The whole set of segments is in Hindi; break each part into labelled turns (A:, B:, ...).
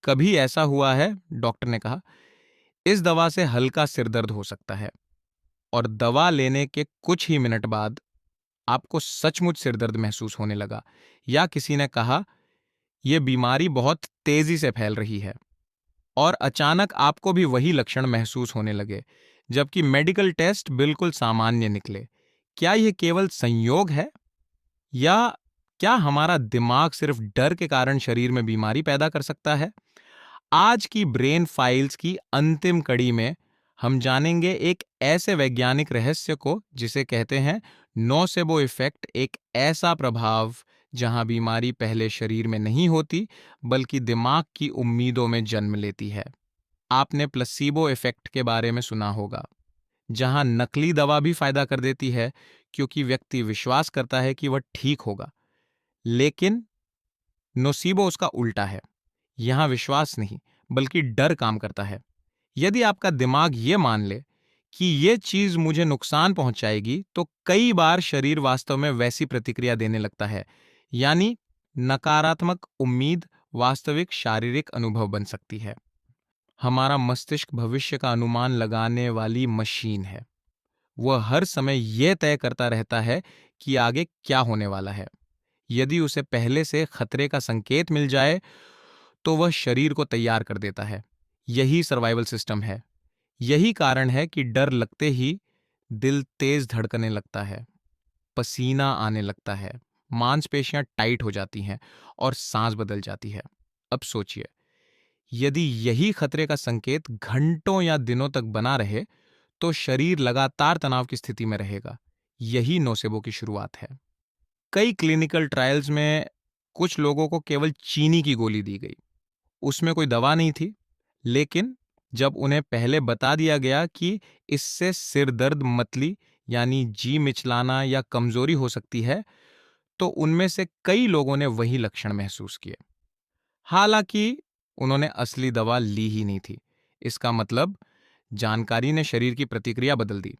A: कभी ऐसा हुआ है, डॉक्टर ने कहा, इस दवा से हल्का सिरदर्द हो सकता है और दवा लेने के कुछ ही मिनट बाद आपको सचमुच सिरदर्द महसूस होने लगा, या किसी ने कहा यह बीमारी बहुत तेजी से फैल रही है और अचानक आपको भी वही लक्षण महसूस होने लगे, जबकि मेडिकल टेस्ट बिल्कुल सामान्य निकले। क्या यह केवल संयोग है, या क्या हमारा दिमाग सिर्फ डर के कारण शरीर में बीमारी पैदा कर सकता है? आज की ब्रेन फाइल्स की अंतिम कड़ी में हम जानेंगे एक ऐसे वैज्ञानिक रहस्य को जिसे कहते हैं नोसेबो इफेक्ट, एक ऐसा प्रभाव जहां बीमारी पहले शरीर में नहीं होती बल्कि दिमाग की उम्मीदों में जन्म लेती है। आपने प्लेसिबो इफेक्ट के बारे में सुना होगा, जहां नकली दवा भी फायदा कर देती है क्योंकि व्यक्ति विश्वास करता है कि वह ठीक होगा, लेकिन नोसिबो उसका उल्टा है। यहां विश्वास नहीं बल्कि डर काम करता है। यदि आपका दिमाग ये मान ले कि यह चीज मुझे नुकसान पहुंचाएगी, तो कई बार शरीर वास्तव में वैसी प्रतिक्रिया देने लगता है। यानी नकारात्मक उम्मीद वास्तविक शारीरिक अनुभव बन सकती है। हमारा मस्तिष्क भविष्य का अनुमान लगाने वाली मशीन है। वह हर समय यह तय करता रहता है कि आगे क्या होने वाला है। यदि उसे पहले से खतरे का संकेत मिल जाए तो वह शरीर को तैयार कर देता है। यही सर्वाइवल सिस्टम है। यही कारण है कि डर लगते ही दिल तेज धड़कने लगता है, पसीना आने लगता है, मांसपेशियां टाइट हो जाती हैं और सांस बदल जाती है। अब सोचिए, यदि यही खतरे का संकेत घंटों या दिनों तक बना रहे तो शरीर लगातार तनाव की स्थिति में रहेगा। यही नोसेबो की शुरुआत है। कई क्लिनिकल ट्रायल्स में कुछ लोगों को केवल चीनी की गोली दी गई। उसमें कोई दवा नहीं थी, लेकिन जब उन्हें पहले बता दिया गया कि इससे सिर दर्द, मतली यानी जी मिचलाना या कमजोरी हो सकती है, तो उनमें से कई लोगों ने वही लक्षण महसूस किए। हालांकि उन्होंने असली दवा ली ही नहीं थी। इसका मतलब जानकारी ने शरीर की प्रतिक्रिया बदल दी।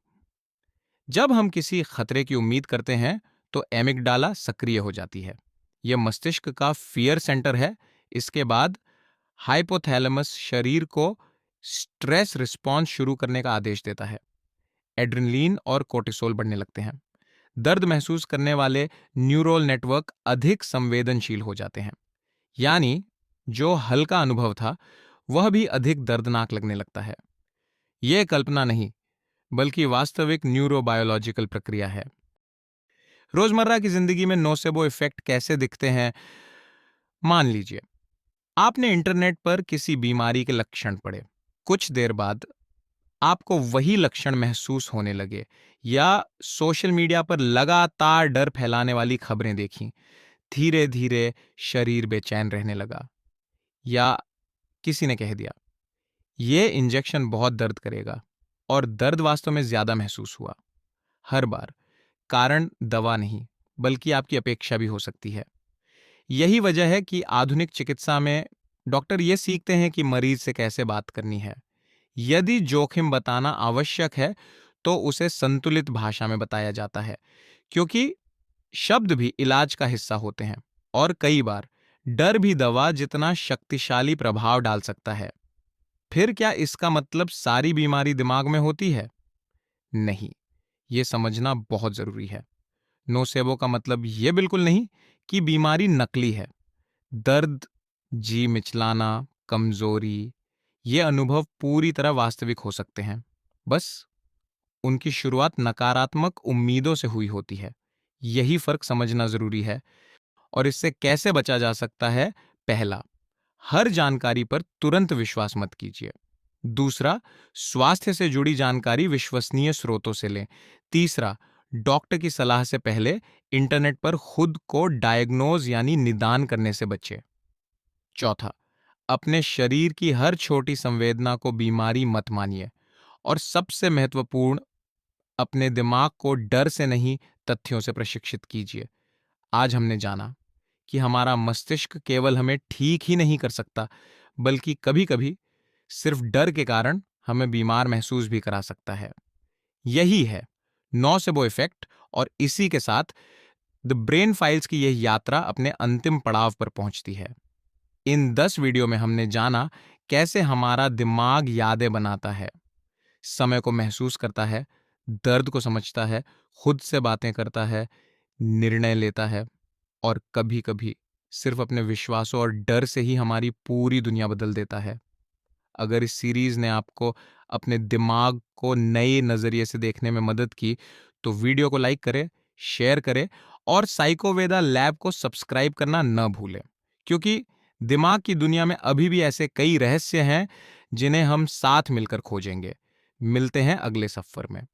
A: जब हम किसी खतरे की उम्मीद करते हैं तो एमिगडाला सक्रिय हो जाती है। यह मस्तिष्क का फियर सेंटर है। इसके बाद हाइपोथैलेमस शरीर को स्ट्रेस रिस्पॉन्स शुरू करने का आदेश देता है। एड्रेनलिन और कोर्टिसोल बढ़ने लगते हैं। दर्द महसूस करने वाले न्यूरल नेटवर्क अधिक संवेदनशील हो जाते हैं। यानी जो हल्का अनुभव था वह भी अधिक दर्दनाक लगने लगता है। यह कल्पना नहीं बल्कि वास्तविक न्यूरोबायोलॉजिकल प्रक्रिया है। रोजमर्रा की जिंदगी में नोसेबो इफेक्ट कैसे दिखते हैं? मान लीजिए आपने इंटरनेट पर किसी बीमारी के लक्षण पढ़े। कुछ देर बाद आपको वही लक्षण महसूस होने लगे, या सोशल मीडिया पर लगातार डर फैलाने वाली खबरें देखी। धीरे धीरे शरीर बेचैन रहने लगा, या किसी ने कह दिया यह इंजेक्शन बहुत दर्द करेगा, और दर्द वास्तव में ज्यादा महसूस हुआ। हर बार कारण दवा नहीं बल्कि आपकी अपेक्षा भी हो सकती है। यही वजह है कि आधुनिक चिकित्सा में डॉक्टर ये सीखते हैं कि मरीज से कैसे बात करनी है। यदि जोखिम बताना आवश्यक है तो उसे संतुलित भाषा में बताया जाता है, क्योंकि शब्द भी इलाज का हिस्सा होते हैं। और कई बार डर भी दवा जितना शक्तिशाली प्रभाव डाल सकता है। फिर क्या इसका मतलब सारी बीमारी दिमाग में होती है? नहीं, यह समझना बहुत जरूरी है। नोसेबो का मतलब यह बिल्कुल नहीं कि बीमारी नकली है। दर्द, जी मिचलाना, कमजोरी, ये अनुभव पूरी तरह वास्तविक हो सकते हैं। बस उनकी शुरुआत नकारात्मक उम्मीदों से हुई होती है। यही फर्क समझना जरूरी है। और इससे कैसे बचा जा सकता है? पहला, हर जानकारी पर तुरंत विश्वास मत कीजिए। दूसरा, स्वास्थ्य से जुड़ी जानकारी विश्वसनीय स्रोतों से लें। तीसरा, डॉक्टर की सलाह से पहले इंटरनेट पर खुद को डायग्नोज यानी निदान करने से बचें। चौथा, अपने शरीर की हर छोटी संवेदना को बीमारी मत मानिए। और सबसे महत्वपूर्ण, अपने दिमाग को डर से नहीं तथ्यों से प्रशिक्षित कीजिए। आज हमने जाना कि हमारा मस्तिष्क केवल हमें ठीक ही नहीं कर सकता, बल्कि कभी-कभी सिर्फ डर के कारण हमें बीमार महसूस भी करा सकता है। यही है नोसेबो इफेक्ट, और इसी के साथ द ब्रेन फाइल्स की यह यात्रा अपने अंतिम पड़ाव पर पहुंचती है। इन 10 वीडियो में हमने जाना कैसे हमारा दिमाग यादें बनाता है, समय को महसूस करता है, दर्द को समझता है, खुद से बातें करता है, निर्णय लेता है और कभी-कभी सिर्फ अपने विश्वासों और डर से ही हमारी पूरी दुनिया बदल देता है। अगर इस सीरीज ने आपको अपने दिमाग को नए नजरिए से देखने में मदद की, तो वीडियो को लाइक करें, शेयर करें और साइकोवेदा लैब को सब्सक्राइब करना न भूलें, क्योंकि दिमाग की दुनिया में अभी भी ऐसे कई रहस्य हैं जिन्हें हम साथ मिलकर खोजेंगे। मिलते हैं अगले सफर में।